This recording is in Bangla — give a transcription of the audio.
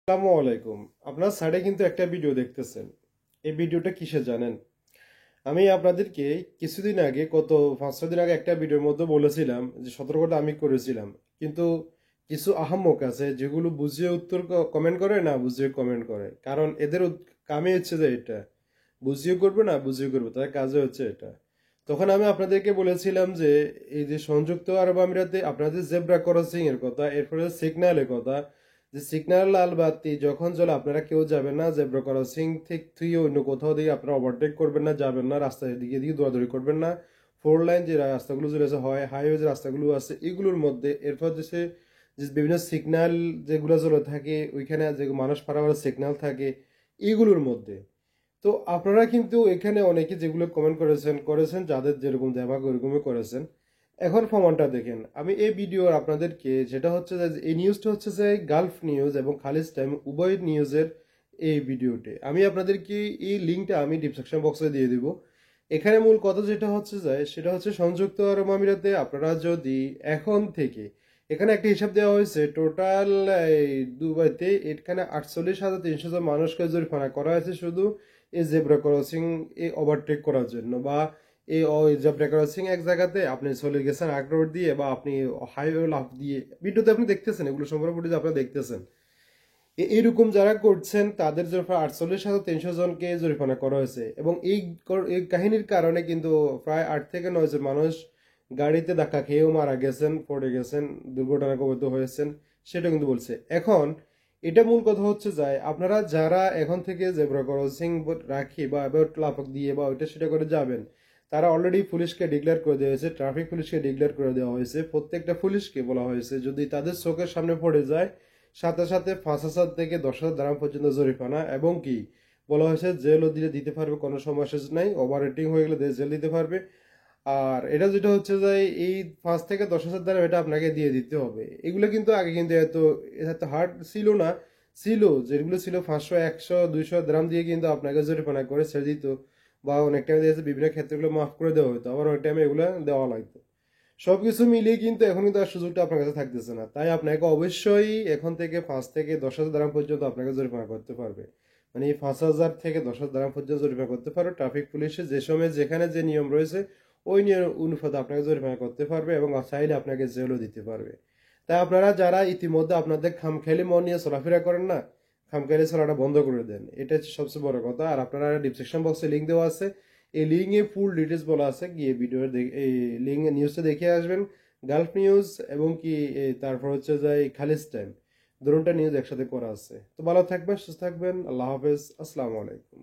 আসসালামু আলাইকুম। আপনার সাইডে কিন্তু একটা ভিডিও দেখতেছেন। এই ভিডিওটা কিসে জানেন? আমি আপনাদেরকে কিছুদিন আগে, গত 5-6 দিন আগে একটা ভিডিওর মধ্যে বলেছিলাম যে সতর্কতা আমি করেছিলাম। কিন্তু কিছু আহাম্মক আছে যেগুলো বুঝিয়ে উত্তর কমেন্ট করে, না বুঝিয়ে কমেন্ট করে। কারণ এদের কামই হচ্ছে যে এটা বুঝিয়ে করবে, না বুঝিয়ে করবে, তাদের কাজে হচ্ছে এটা। তখন আমি আপনাদেরকে বলেছিলাম যে এই যে সংযুক্ত আরব আমিরাতে আপনাদের জেব্রা ক্রসিং এর কথা, এরপরে সিগন্যালের কথা, যে সিগন্যাল লাল বাতি যখন জ্বলে আপনারা কেউ যাবেন না, জেব্রা ক্রসিং থেকে অন্য কোথাও দিয়ে আপনারা ওভারটেক করবেন না, যাবেন না, রাস্তার দিকে দিয়ে দৌড়াদৌড়ি করবেন না। 4 লাইন যে রাস্তাগুলো চলেছে হয়, হাইওয়ে যে রাস্তাগুলো আছে এগুলোর মধ্যে, এরপর যে বিভিন্ন সিগন্যাল যেগুলো চলে থাকে ওইখানে, যে মানুষ পারাবার সিগন্যাল থাকে এইগুলোর মধ্যে। তো আপনারা কিন্তু এখানে অনেকে যেগুলো কমেন্ট করেছেন যাদের যেরকম দেমাগ ওইরকমই করেছেন। এখন প্রমাণটা দেখেন। আমি এই ভিডিওর আপনাদেরকে যেটা হচ্ছে যে এই নিউজটা হচ্ছে যে গালফ নিউজ এবং খালিজ টাইম উভয় নিউজের এই ভিডিওতে আমি আপনাদেরকে এই লিঙ্কটা আমি ডিসক্রিপশন বক্সে দিয়ে দিব। এখানে মূল কথা যেটা হচ্ছে যে সেটা হচ্ছে সংযুক্ত আরব আমিরাতে আপনারা যদি এখন থেকে, এখানে একটা হিসাব দেওয়া হয়েছে টোটাল দুবাইতে এখানে 48,300 জন মানুষকে জরিমানা করা হয়েছে শুধু এই জেব্রা ক্রসিং এ ওভারটেক করার জন্য, বা এই জেব্রা ক্রসিং এক জায়গাতে আপনি চলে গেছেন আগ রোড দিয়ে, বা আপনি হাইওয়ে লাফ দিয়ে, ভিডিওতে আপনি দেখতেছেন, এগুলো সম্পূর্ণ ফুটেজ আপনারা দেখতেছেন। এইরকম যারা করছেন তাদের জন্য প্রায় 48,300 জনকে জরিমানা করা হয়েছে। এবং এই কাহিনীর কারণে কিন্তু প্রায় 8 থেকে 9 জন মানুষ গাড়িতে ধাক্কা খেয়েও মারা গেছেন, পড়ে গেছেন, দুর্ঘটনা কবলিত হয়েছেন, সেটা কিন্তু বলছে। এখন এটা মূল কথা হচ্ছে যায় আপনারা যারা এখন থেকে জেব্রা ক্রসিং রাখি বা লাফাক দিয়ে বা ওইটা সেটা করে যাবেন, তারা অলরেডি পুলিশকে ডিক্লেয়ার করে দেওয়া হয়েছে, ট্রাফিক পুলিশকে ডিক্লেয়ার করে দেওয়া হয়েছে, প্রত্যেকটা পুলিশকে বলা হয়েছে যদি তাদের চোখের সামনে পড়ে যায় সাথে সাথে 5,000 থেকে 10,000 দিরহাম পর্যন্ত জরিমানা, এবং কি বলা হয়েছে জেলও দিতে পারবে, কোনো সমস্যা নাই, ওভার রেটিং হয়ে গেলে জেল দিতে পারবে। আর এটা যেটা হচ্ছে যে এই 5 থেকে 10,000 দিরহাম এটা আপনাকে দিয়ে দিতে হবে। এগুলো কিন্তু আগে কিন্তু এত হার্ড ছিল না, ছিল যেগুলো ছিল 500 100 200 দিরহাম দিয়ে কিন্তু আপনাকে জরিমানা করে ছেড়ে দিত, বা অনেক টাইম দিয়েছে বিভিন্ন ক্ষেত্রগুলো মাফ করে দেওয়া হতো, আবার অনেক টাইমে এগুলো দেওয়া লাগতো। সবকিছু মিলিয়ে কিন্তু এখন কিন্তু আর সুযোগটা আপনার কাছে থাকতেছে না, তাই আপনাকে অবশ্যই এখন থেকে 5 থেকে 10,000 দিরহাম পর্যন্ত আপনাকে জরিমানা করতে পারবে। মানে এই 5,000 থেকে 10,000 দিরহাম পর্যন্ত জরিমানা করতে পারবে ট্রাফিক পুলিশে, যে সময় যেখানে যে নিয়ম রয়েছে ওই নিয়ম অনুপাতে আপনাকে জরিমানা করতে পারবে, এবং চাইলে আপনাকে জেলও দিতে পারবে। তাই আপনারা যারা ইতিমধ্যে আপনাদের খামখেয়ালি মন নিয়ে চলাফেরা করেন না, খামখেয়ালি চলাটা বন্ধ করে দেন, এটা হচ্ছে সবচেয়ে বড় কথা। আর আপনারা ডিসক্রিপশন বক্সে লিঙ্ক দেওয়া আছে, এই লিঙ্কে ফুল ডিটেলস বলা আছে, গিয়ে ভিডিওর এই লিঙ্ক নিউজটা দেখে আসবেন। গালফ নিউজ এবং কি তারপর হচ্ছে যে খালিজ টাইম, দুটোটা নিউজ একসাথে করা আছে। তো ভালো থাকবেন, সুস্থ থাকবেন, আল্লাহ হাফেজ, আসসালামু আলাইকুম।